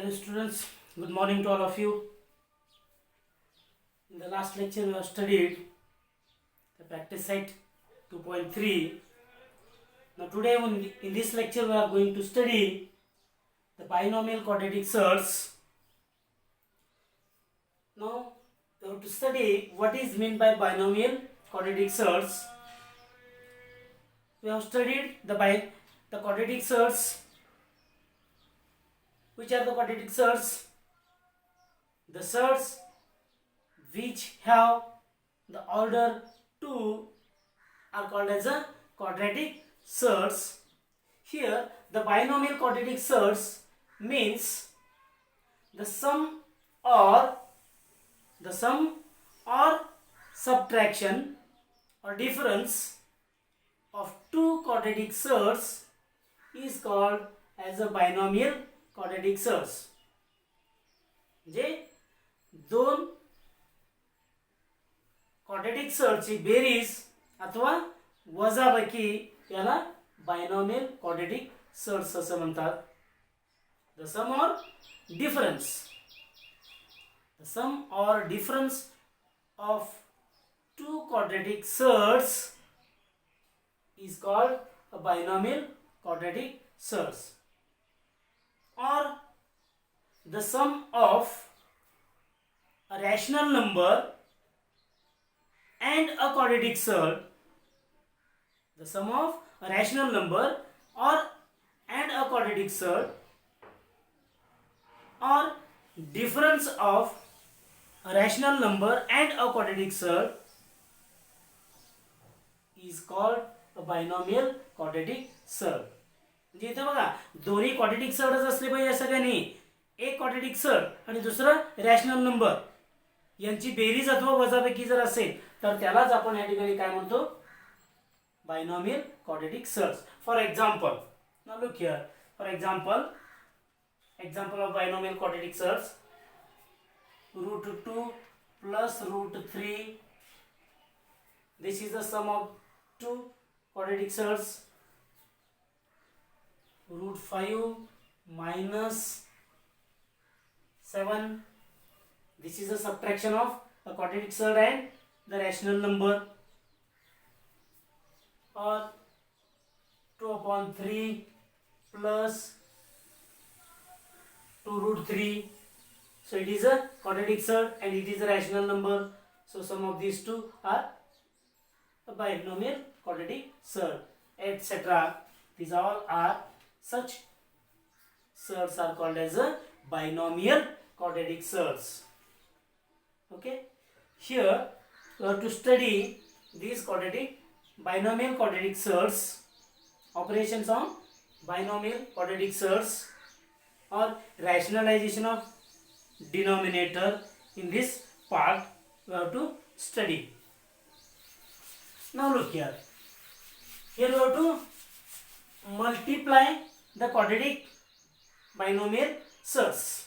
Hello students, good morning to all of you. In the last lecture we have studied the practice set 2.3. Now today in this lecture we are going to study the binomial quadratic search. Now we have to study what is meant by binomial quadratic search. We have studied the quadratic search. Which are the quadratic search? The search which have the order 2 are called as a quadratic search. Here the binomial quadratic search means the sum or subtraction or difference of two quadratic search is called as a binomial quadratic search. जे दोन quadratic सर्चची बेरीज अथवा वजाबाकी याला binomial quadratic search असं म्हणतात. The sum or difference of two quadratic surds is called a binomial quadratic search. Or the sum of a rational number and a quadratic search. The sum of a rational number and a quadratic search, or difference of a rational number and a quadratic search is called a binomial quadratic search. म्हणजे इथे बघा दोन्ही quadratic search असले पाहिजे सगळ्यांनी. एक quadratic search आणि दुसरा रॅशनल नंबर यांची बेरीज अथवा वजाबाकी जर असेल तर त्यालाच आपण या ठिकाणी काय म्हणतो? Binomial quadratic search. For example, now look here. For example of binomial quadratic search, √2 plus √3. This is the sum of two quadratic search. √5 minus 7. This is a subtraction of a quadratic search and the rational number. Or 2/3 plus 2√3. So it is a quadratic search and it is a rational number. So sum of these two are a binomial quadratic search, etc. These all are such searches are called as a binomial quadratic search. Okay, here we have to study these binomial quadratic search, operations on binomial quadratic search, or rationalization of denominator. In this part we have to study. Now look here. Here we have to multiply the quadratic binomial search.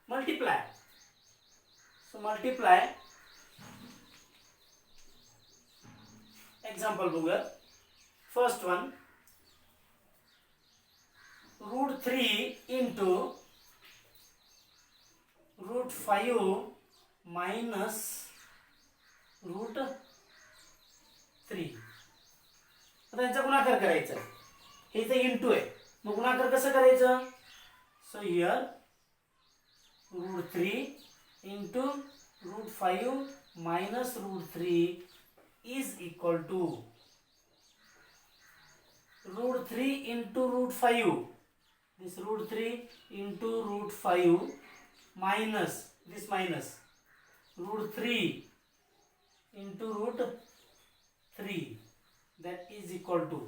Multiply. So multiply. Example बघूया. First one, √3 into √5 minus √3. आता यांचा गुणाकार करायचा. हे इथे into आहे, मग गुणाकार कसं करायचं? So here √3 into √5 minus √3 is equal to √3 into √5. This √3 into √5 minus this minus √3 into √3, that is equal to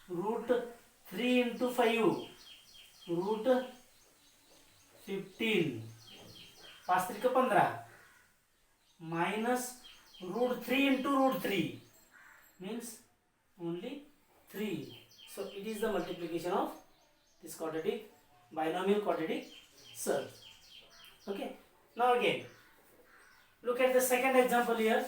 √3 into 5 √15, 5 3 15 minus √3 into √3 means only 3. So it is the multiplication of this binomial quadratic search. Okay, now again look at the second example here.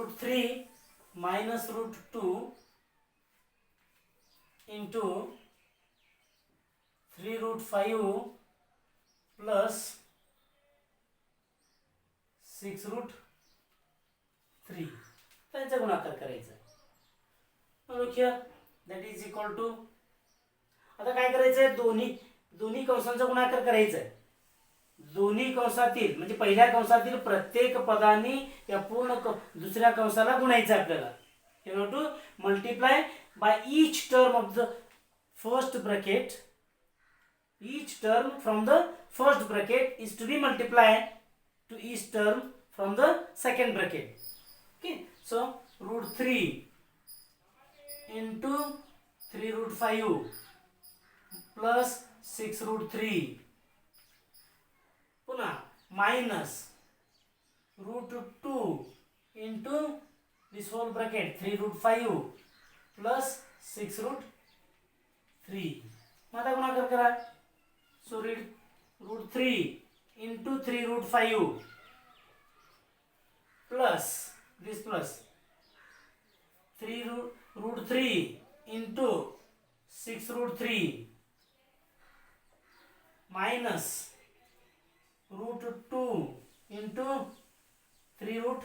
Root 3 minus root 2 into 3 root 5 plus 6 root 3 त्यांचा गुणाकार करायचा. Look here, that is equal to, आता काय करायचंय, दोन्ही कंसांचा गुणाकार करायचा आहे. दोन्ही कंसातील म्हणजे पहिल्या कंसातील प्रत्येक पदाने या पूर्ण दुसऱ्या कंसाला गुणायचं आपल्याला. You have to multiply by each term of the first bracket. Each term from the first bracket is to be multiplied to each term from the second bracket. Okay, so root 3 into 3 root 5 plus 6 root 3 पुन्हा minus root 2 into this whole bracket 3 root 5 plus 6 root 3. मग आता गुणाकार करा. So root 3 into 3 root 5 plus this plus 3 root 3 into 6 root 3 minus root 2 into 3 root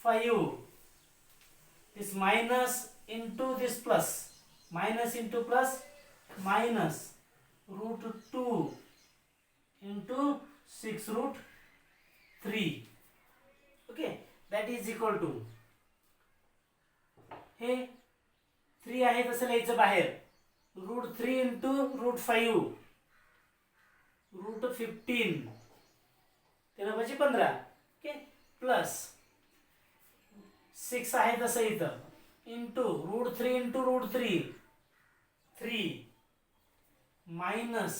5. This minus into this plus, minus into plus, minus root 2 into 6 root 3. Okay, that is equal to, हे 3 आहे तसं लिहायचं बाहेर, root 3 into root 5 root 15 तेरापाची 15. Okay, plus 6 आहे तसं इथं into root 3 into root 3 minus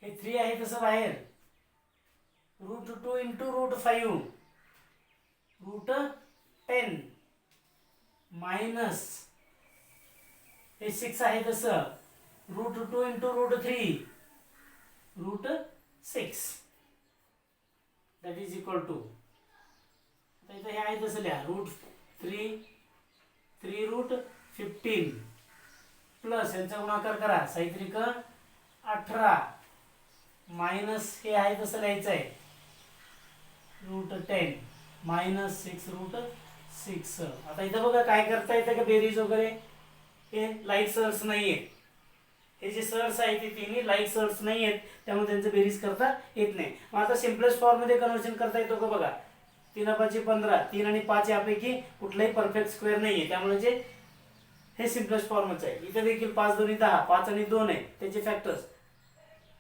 हे 3 आहे तसं बाहेर root 2 into root 5 root 10 minus हे 6 आहे तसं root 2 into root 3 root 6. That is equal to, आता इथं हे आहे तसं लिहा, रूट 3 रूट 15 प्लस यांचा गुणाकार करा, साहित्रिक 18 मायनस हे आहे तसं लिहायचं आहे रूट 10 मायनस 6 रूट 6. आता इथं बघा काय करता येतं का बेरीज वगैरे, हे लाईक सर्स नाही आहेत, हे जे सर्स आहेत ते तिन्ही लाईक सर्स नाही आहेत, त्यामुळे त्यांचं बेरीज करता येत नाही. मग आता सिम्पलेस्ट फॉर्म मध्ये कन्वर्जन करता येतो का बघा, 3 15, 3 आणि 5 यापैकी कुठलाही परफेक्ट स्क्वेअर नाहीये, त्यामुळे जे हे सिम्पलेस्ट फॉर्मच आहे. इथे देखील 5 2 10, 5 आणि 2 आहे त्याचे फॅक्टर्स,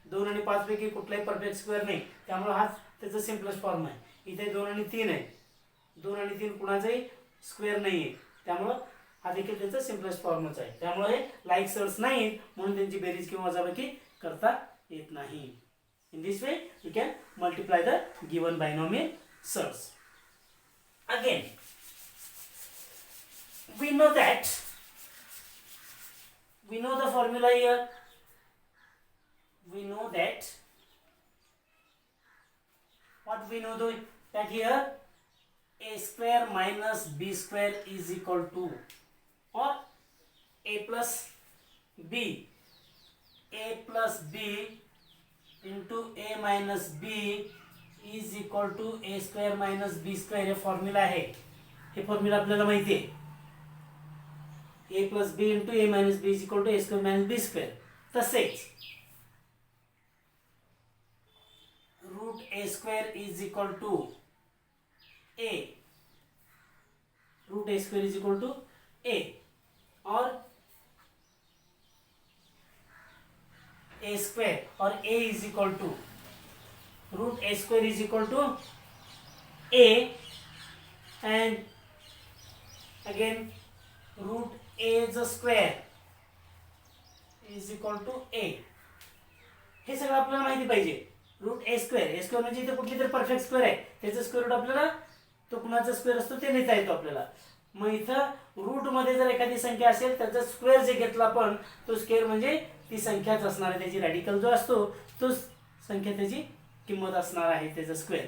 2 आणि 5 पैकी कुठलाही परफेक्ट स्क्वेअर नाही, त्यामुळे हा त्याचा सिम्पलेस्ट फॉर्म आहे. इथे 2 आणि 3 आहे, 2 आणि 3 कुणाचाही स्क्वेअर नाहीये, त्यामुळे हा देखील त्याचा सिम्पलेस्ट फॉर्मच आहे. त्यामुळे लाईक सर्स नाहीत म्हणून त्यांची बेरीज किंवा वजाबाकी करता येत नाही. In this way you can multiply the given binomial सर्स. Again, we know the formula here. We know that what we know that here a square minus b square is equal to, or a plus b into a minus b is equal to A square minus B square. हे formula आहे, हे formula आपल्याला माहिती आहे, a plus B into A minus B is equal to A square minus B square. तसेच root a square is equal to a, root a square is equal to a, और a square और a is equal to root a square is equal to a, and again root a the square is equal to a. हे सगळं आपल्याला माहिती पाहिजे. Route a square म्हणजे इथे कुठली तर परफेक्ट स्क्वेअर आहे, त्याचं स्क्वेअर रूट आपल्याला तो कुणाचा स्क्वेअर असतो ते लिहिता येतो आपल्याला. मग इथं रूट मध्ये जर एखादी संख्या असेल त्याचा स्क्वेअर जे घेतला आपण तो स्क्वेअर म्हणजे ती संख्याच असणार आहे, त्याची रॅडिकल जो असतो तो संख्या त्याची किंमत असणार आहे त्याचा स्क्वेअर.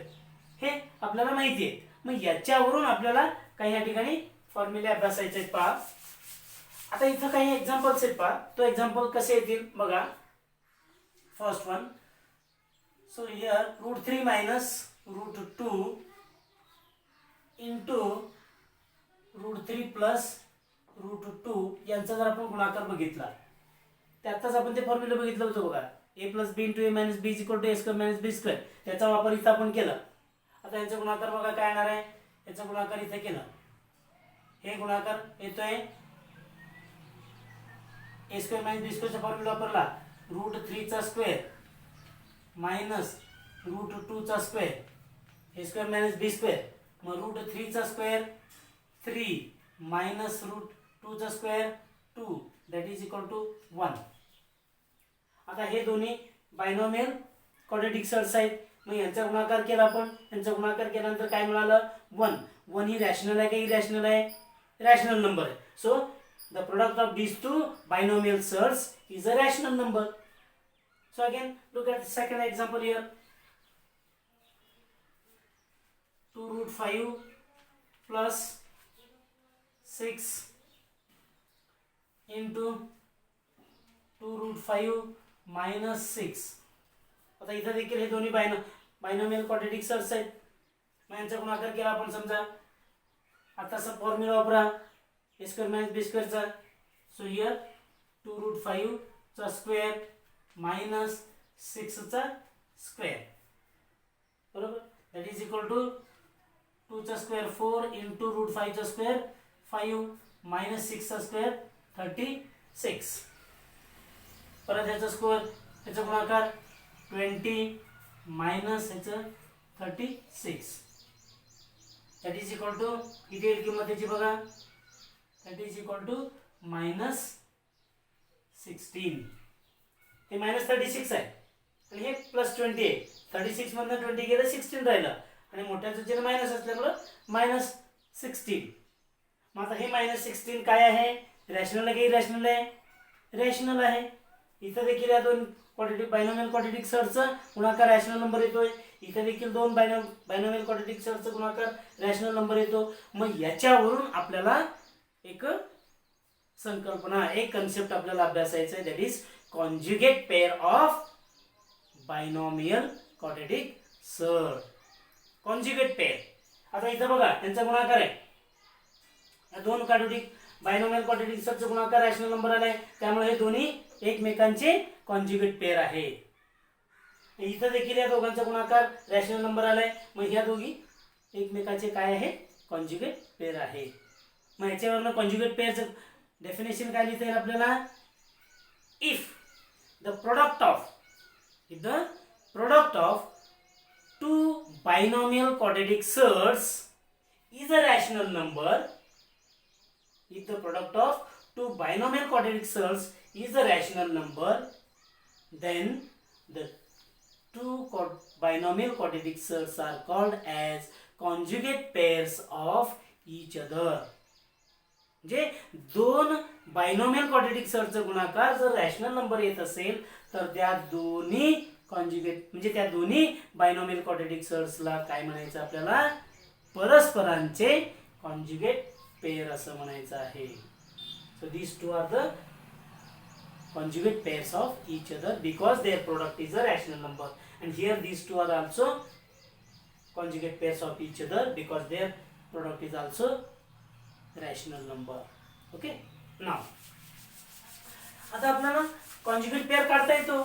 हे आपल्याला माहिती आहे. मग याच्यावरून आपल्याला काही या ठिकाणी फॉर्म्युले अभ्यासायचे आहेत पहा. आता इथं काही एक्झाम्पल्स आहेत पहा. तो एक्झाम्पल कसे येतील बघा. First one, so here √3 minus √2 into √3 plus √2 यांचा जर आपण गुणाकार बघितला, त्यातच आपण ते फॉर्म्युला बघितलं होतं बघा. a plus B into A minus B is equal to A square minus B square. त्याचा वापर इथं आपण केला. आता यांचा गुणाकार बघा काय येणार आहे. याचा गुणाकार इथे केला, हे गुणाकार येतोय ए स्क्वेअर मायनस बी स्क्वेअरचा फॉर्म्युला वापरला. √3 चा स्क्वेअर मायनस √2 चा square A square minus B square. मग √3 चा स्क्वेअर 3 मायनस √2 चा square 2 that is equal to 1. आता हे दोन्ही बायनॉमियल क्वाड्रॅटिक सर्ट्स आहेत. मग यांचा गुणाकार केला आपण. यांचा गुणाकार केल्यानंतर काय मिळालं 1. 1 ही रॅशनल आहे का इरॅशनल आहे? रॅशनल नंबर आहे. So the product of these two binomial surds is a rational number. So again look at the second example here. 2√5 plus 6 into 2√5 minus 6. आता इथं देखील हे दोन्ही बायनॉमियल क्वाड्रॅटिक सर्ट्स आहेत. मग यांचा गुणाकार केला आपण समजा. आता असा फॉर्म्युला वापरा ए स्क्वेअर मायनस बी स्क्वेअरचा. सो हिअर 2√5 चा स्क्वेअर मायनस 6 चा स्क्वेअर बरोबर दॅट इज इक्वल टू 2 चा स्क्वेअर 4 इंटू √5 चा स्क्वेअर 5 मायनस 6 चा स्क्वेअर 36. परत ह्याचा स्क्वेअर ह्याचा गुणाकार 20 मायनस ह्याचं 36 दॅट इज इक्वल टू किती येईल किंमत त्याची बघा. That is equal to minus 16. हे मायनस 36 आहे आणि हे प्लस 20 आहे. 36 मधनं 20 गेलं 16 राहिलं आणि मोठ्याचं चिन्ह मायनस असल्यामुळं मायनस 16. मग आता हे मायनस 16 काय आहे? रॅशनल आहे की इरॅशनल आहे? रॅशनल आहे. इथं देखील या दोन बायनॉमियल क्वाड्रॅटिक सर्टचा गुणाकार रॅशनल नंबर येतोय. इथं देखील दोन बायनॉमियल क्वाड्रॅटिक सर्टचा गुणाकार रॅशनल नंबर येतो. मग याच्यावरून आपल्याला एक संकल्पना, एक कन्सेप्ट आपल्याला अभ्यासायचं आहे. That is conjugate pair of binomial quadratic surd. Conjugate pair. आता इथं बघा त्यांचा गुणाकार आहे. या दोन बायनॉमियल क्वाड्रॅटिक सर्टचा गुणाकार रॅशनल नंबर आलाय, त्यामुळे हे दोन्ही एकमेकांचे कॉन्जुगेट पेअर आहेत. इथं देखील या दोघांचा गुणाकार रॅशनल नंबर आलाय, मग ह्या दोघी एकमेकांचे काय आहे? कॉन्जुगेट पेअर आहे. मग याच्यावरनं कॉन्जुगेट पेअरचं डेफिनेशन काय लिहिता येईल आपल्याला? If the product of two binomial quadratic surds is a rational number. If the product of two binomial quadratic surds is a rational number, then the two binomial quadratic surds are called as conjugate pairs of each other. जे दोन binomial quadratic सर्टचा गुणाकार जर rational number येत असेल तर त्या दोन्ही conjugate म्हणजे त्या दोन्ही बायनॉमियल क्वाड्रॅटिक सर्ट्सला काय म्हणायचं आपल्याला? परस्परांचे कॉन्जुगेट पेअर असं म्हणायचं आहे. So these two are the conjugate pairs of each other because their product is a rational number, and here these two are also conjugate pairs of each other because their product is also rational number. Okay, now आता आपल्याला conjugate pair काढता येतो.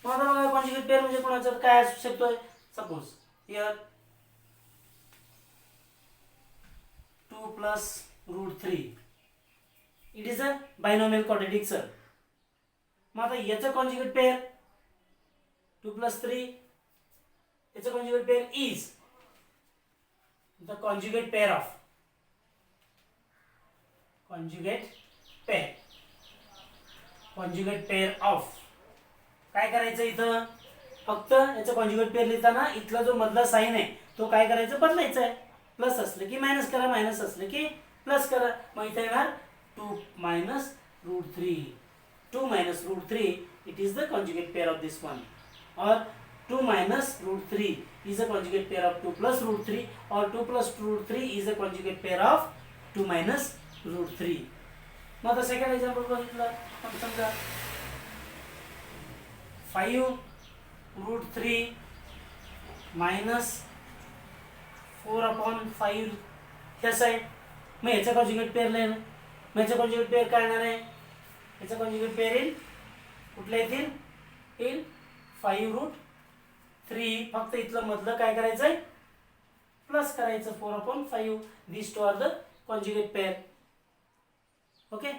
मग आता बघा conjugate pair म्हणजे कोणाचं काय असू शकतोय? Suppose here 2 plus √3 it is a binomial quadratic सर्ट. मग आता याचं कॉन्जुगेट पेअर 2 plus 3 याचं conjugate pair is the conjugate pair of conjugate pair of काय करायचं? इथं फक्त याचं कॉन्जुगेट पेअर लिहिताना इथला जो मधला साइन आहे तो काय करायचं? बदलायचा आहे. प्लस असलं की मायनस करा, मायनस असलं की प्लस करा. मग इथे येणार 2 minus √3. 2 minus √3 it is the conjugate pair of this one. और 2 minus root 3 is a conjugate pair of 2 plus root 3 or 2 plus root 3 is a conjugate pair of 2 minus root 3. मग आता second example बघितलं आपण समजा 5 root 3 minus 4/5 ह्या side. मग याचा conjugate pair नाही ना. मग याचा कॉन्जुगेट पेअर काय येणार आहे? याचा कॉन्जुगेट पेअर येईल कुठल्या येतील? येईल 5 root 3. फक्त इथलं मधलं काय करायचंय? प्लस करायचं 4/5. This two are the conjugate pair. Okay.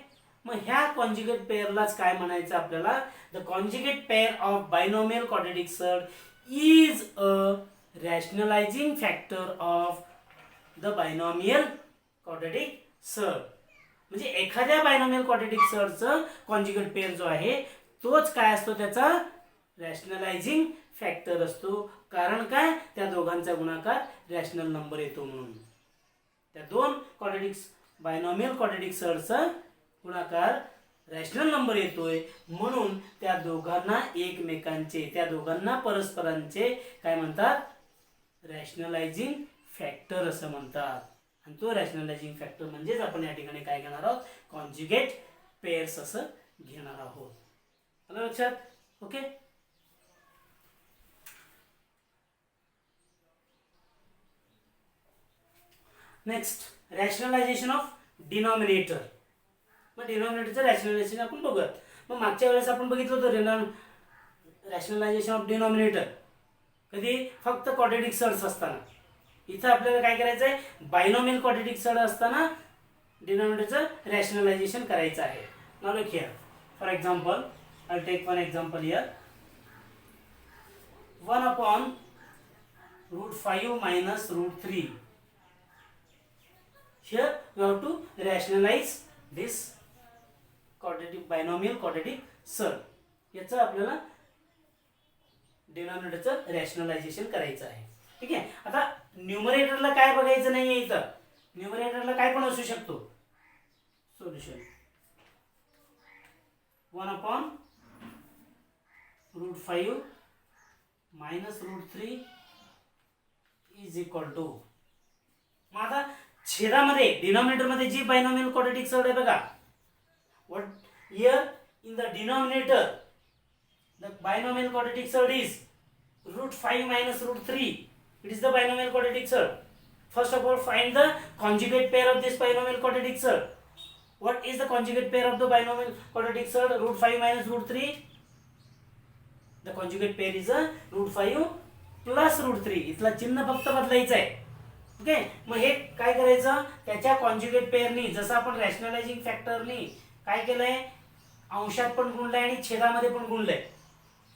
मग ह्या कॉन्जुगेट पेअरलाच काय म्हणायचं आपल्याला? The conjugate pair of binomial quadratic surd is a rationalising factor of the binomial quadratic surd. म्हणजे एखाद्या बायनॉमियल क्वाड्रॅटिक सर्डचं कॉन्जुगेट पेअर जो आहे तोच काय असतो? त्याचा रॅशनलायझिंग फॅक्टर असतो. कारण काय? त्या दोघांचा गुणाकार रॅशनल नंबर येतो म्हणून. त्या दोन बायनॉमियल क्वाड्रॅटिक सर्डचा गुणाकार रॅशनल नंबर येतोय म्हणून त्या दोघांना एकमेकांचे, त्या दोघांना परस्परांचे काय म्हणतात? रॅशनलायझिंग फॅक्टर असं म्हणतात. आणि तो रॅशनलायझिंग फॅक्टर म्हणजेच आपण या ठिकाणी काय घेणार आहोत? कॉन्जुगेट पेअर्स असं घेणार आहोत. आलं लक्षात? Okay. Next, rationalization of denominator. मग डिनॉमिनेटरचं रॅशनलायझेशन आपण बघूयात. मग मागच्या वेळेस आपण बघितलं होतं रॅशनलायझेशन ऑफ डिनॉमिनेटर कधी? फक्त क्वाड्रॅटिक सर्ड्स असताना. इथं आपल्याला काय करायचं आहे? बायनॉमियल क्वाड्रॅटिक सर्ड असताना डिनॉमिनेटरचं रॅशनलायझेशन करायचं आहे. Now look here. For example, I take one example here. 1/√5 minus √3. Here we have to rationalize this binomial quadratic surd. याचं आपल्याला डिनॉमिनेटरचं रॅशनलायझेशन करायचं आहे. ठीक आहे. आता न्यूमरेटरला काय बघायचं नाहीये. इथं न्यूमरेटरला काय पण असू शकतो. Solution 1/√5 minus √3 is equal to. मग आता छेदामध्ये डिनॉमिनेटर मध्ये जी बायनॉमियल क्वाड्रॅटिक सर्ड आहे बघा. What here in the denominator the binomial quadratic surd is √5 minus √3. It is the binomial quadratic surd. First of all, find the conjugate pair of this binomial quadratic surd. What is the conjugate pair of the binomial quadratic surd? √5 minus √3. The conjugate pair is a √5 plus √3. इथला चिन्ह फक्त बदलायचं आहे. Okay. मग हे काय करायचं? त्याच्या कॉन्जुगेट पेअरनी, जसं आपण रॅशनलायझिंग फॅक्टरनी काय केलंय? अंशात पण गुणलंय आणि छेदामध्ये पण गुणलंय.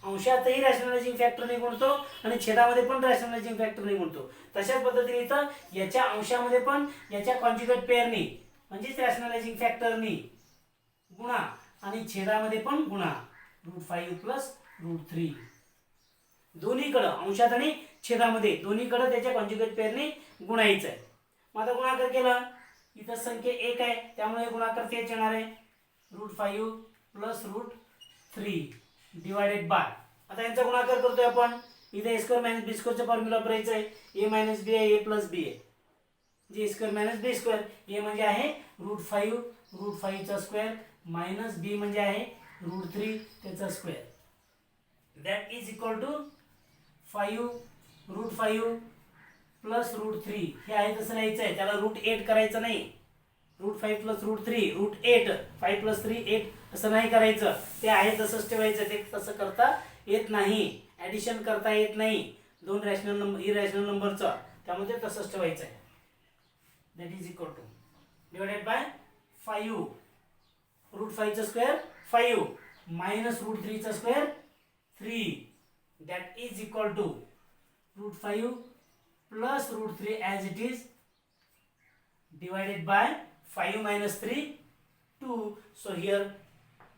अंशातही रॅशनलायझिंग फॅक्टरने गुणतो आणि छेदामध्ये पण रॅशनलायझिंग फॅक्टरने गुणतो. तशाच पद्धतीने इथं याच्या अंशामध्ये पण याच्या कॉन्जुगेट पेअरनी म्हणजेच रॅशनलायझिंग फॅक्टरनी गुणा आणि छेदामध्ये पण गुणा. √5 plus √3 दोन्हीकडं अंशात आणि छेदामध्ये दोन्हीकडं त्याच्या कॉन्जुगेट पेअरने गुणायचं आहे. मग आता गुणाकार केला. इथं संख्या 1 आहे त्यामुळे गुणाकार तेच येणार आहे. √5 plus √3 डिवायडेड बाय. आता यांचा गुणाकार करतोय आपण. इथे a² - b² चा फॉर्म्युला वापरायचा आहे. a - b आहे, a + b आहे. जे a² - b². a म्हणजे आहे √5 चा स्क्वेअर मायनस b म्हणजे आहे √3 त्याचा square. That is equal to 5 √5 plus √3. हे आहे तसं लिहायचं आहे. त्याला √8 करायचं नाही. √5 plus √3 √8. 5 + 3 8 असं नाही करायचं. ते आहे तसंच ठेवायचं. ते तसं करता येत नाही. ॲडिशन करता येत नाही दोन रॅशनल नंबर इरॅशनल नंबरचं. त्यामुळे तसंच ठेवायचं आहे. That is equal to divided by 5 √5 चा स्क्वेअर 5 मायनस √3 चा square 3. That is equal to √5 plus √3 as it is divided by 5 minus 3 2. So here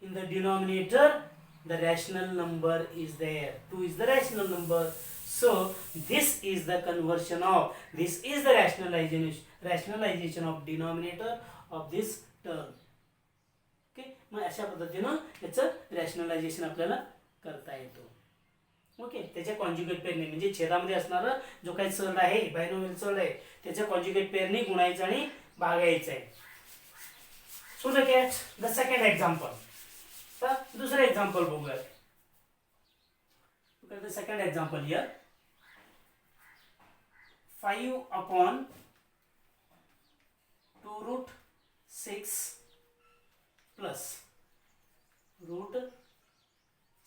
in the denominator the rational number is there. 2 is the rational number. So this is the conversion of, this is the rationalization of denominator of this term. Okay. मग अशा पद्धतीनं याचं rationalisation आपल्याला करता येतो. Okay, त्याच्या conjugate पेअरने म्हणजे छेदामध्ये असणारा जो काही चढ आहे बायनोमियल चढ आहे त्याच्या कॉन्जुगेट पेअरने गुणायचं आणि भागायचं आहे. So look at the second example. तर दुसरं एक्झाम्पल बघूया. Look at the second example here. 5 upon 2 root 6 plus root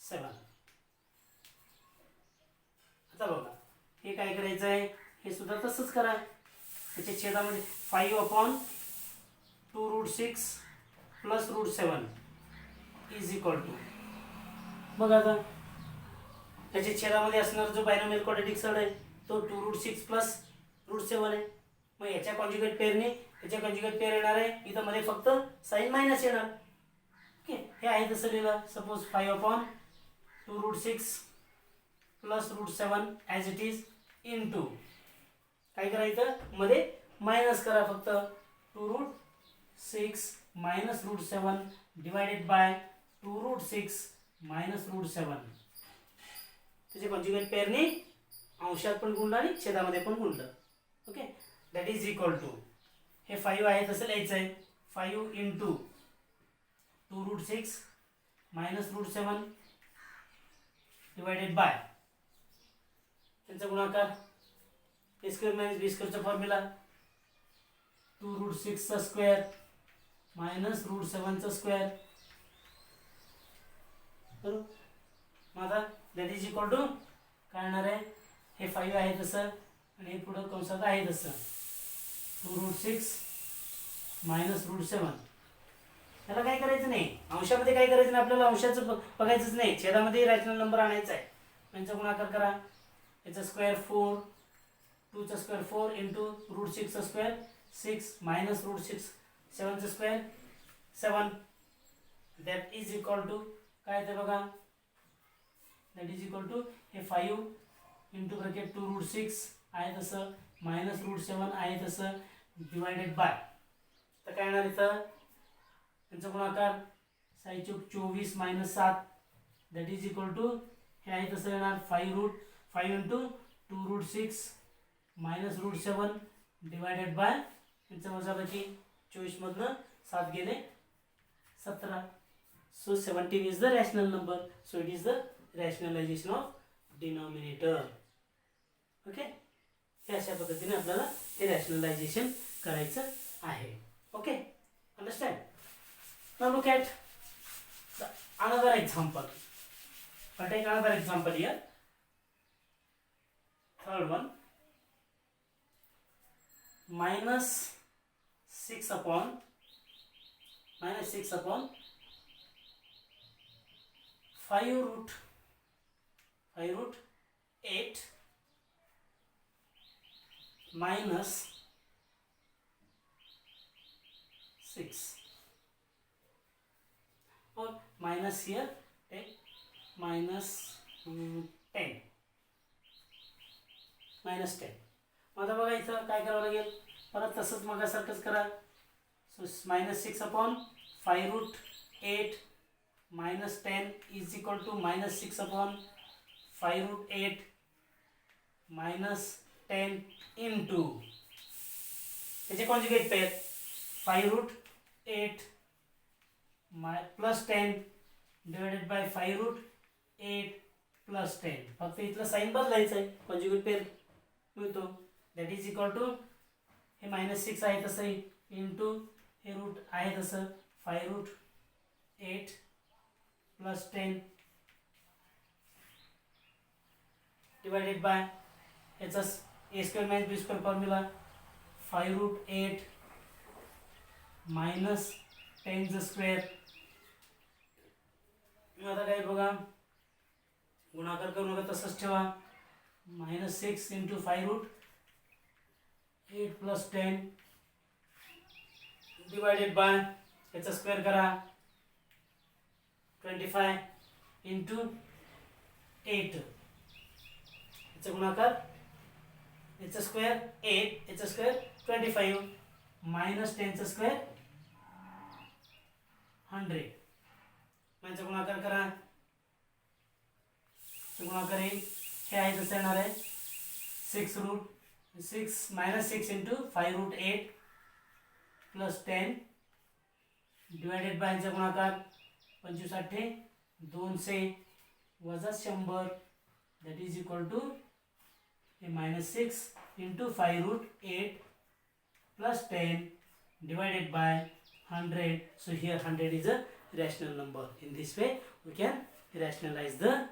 7. आता बघा हे काय करायचं आहे, हे सुद्धा तसंच करा. त्याच्या छेदामध्ये 5 upon 2 root 6 plus root 7 is equal to, बघा आता त्याच्या छेदामध्ये असणारा जो बायनोमियल क्वाड्रॅटिक सड आहे तो 2 रूट 6 प्लस रूट 7 आहे. मग याच्या कॉन्जुगेट पेअरने याच्या कॉन्जुगेट पेअर येणार आहे, इथं मध्ये फक्त साइन मायनस येणार. ओके, हे आहे तसं लिहिलं. Suppose 5 upon 2 root 6 plus root 7 as it is in two, काय करायचं मध्ये मायनस करा फक्त 2 root 6 minus root 7 divided by 2 root 6 minus root 7. त्याचे कॉन्जुगेट पेअरने अंशात पण गुणलं आणि छेदामध्ये पण गुणलं. Okay, that is equal to, हे 5 आहे तसं लिहायचं आहे. 5 into 2 root 6 minus root 7 divided by त्यांचा गुणाकार ए स्क्वेअर मायनस बी स्क्वेअरचा फॉर्म्युला 2 रूट 6चा स्क्वेअर मायनस रूट 7चा स्क्वेअर. बरोबर, मग आता दॅट इज इक्वल टू काय येणार आहे, हे 5 आहे तसं आणि हे पुढं कंसात आहे तसं 2 रूट 6 मायनस रूट 7. त्याला काय करायचं नाही, अंशामध्ये काय करायचं नाही, आपल्याला अंशाचं बघायचंच नाही, छेदामध्ये रॅशनल नंबर आणायचा आहे. यांचा गुणाकार करा, याचा स्क्वेअर 4, 2चा स्क्वेअर 4 इंटू रूट 6चा स्क्वेअर 6 मायनस रूट 6 7चा square 7. That is equal to काय ते बघा, दॅट इज इक्वल टू हे 5 इंटू ब्रॅकेट 2 रूट 6 आहे तसं मायनस रूट 7 आहे तसं डिवायडेड बाय, तर काय येणार इथं त्यांचा गुणाकार 24 minus 7 that is equal to हे आहे तसं येणार 5 into 2 root 6 minus root 7 divided by त्यांचं वजाबाकी 24 मधनं 7 गेले 17. So 17 is the rational number. So it is the rationalization of denominator. Okay, हे अशा पद्धतीने आपल्याला हे रॅशनलायझेशन करायचं आहे. Okay, understand. Now look at another example. I'll take another example here. Third one, minus 6 upon 5 root 8 minus 6, or minus here take minus 10 minus 10. आता बघा इथं काय करावं लागेल, परत तसंच मगासारखंच करा. So minus 6 upon 5 root 8 minus 10 is equal to minus 6 upon 5 root 8 minus 10 into त्याचे conjugate pair 5 root 8 plus 10 divided by 5 root 8 plus 10. फक्त इथलं साइन बदलायचं आहे, कॉन्जुगेट पेअर मिळतो. दॅट इज इक्वल टू हे मायनस 6 आहे तसं इंटू हे रूट आहे तसं 5 root 8 plus 10 divided by याचा ए स्क्वेअर मायनस बी स्क्वेअर फॉर्म्युला 5 root 8 मायनस 10चा स्क्वेअर. आता काय बघा गुणाकार करू नका तसंच ठेवा, minus 6 into 5 root 8 plus 10 divided bye याचा स्क्वेअर करा 25 इंटू 8 याचा गुणाकार याचा स्क्वेअर 8 याचा स्क्वेअर 25 मायनस 10चा स्क्वेअर 100 याचा गुणाकार करा तो गुणाकार 1 क्या आहे तसं येणार आहे 6 root 6 minus 6 into 5 root 8 plus 10 divided by चा गुणाकार 25 2 से वजा 100 that is equal to a minus 6 into 5 root 8 plus 10 divided by 100. So here 100 is a rational number. In this way we can rationalize the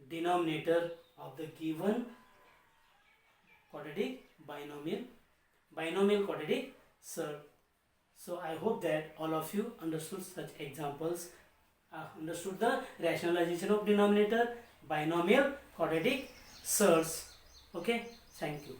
denominator of the given quadratic binomial quadratic surd. So I hope that all of you understood such examples, understood the rationalization of denominator binomial quadratic surds. Okay, thank you.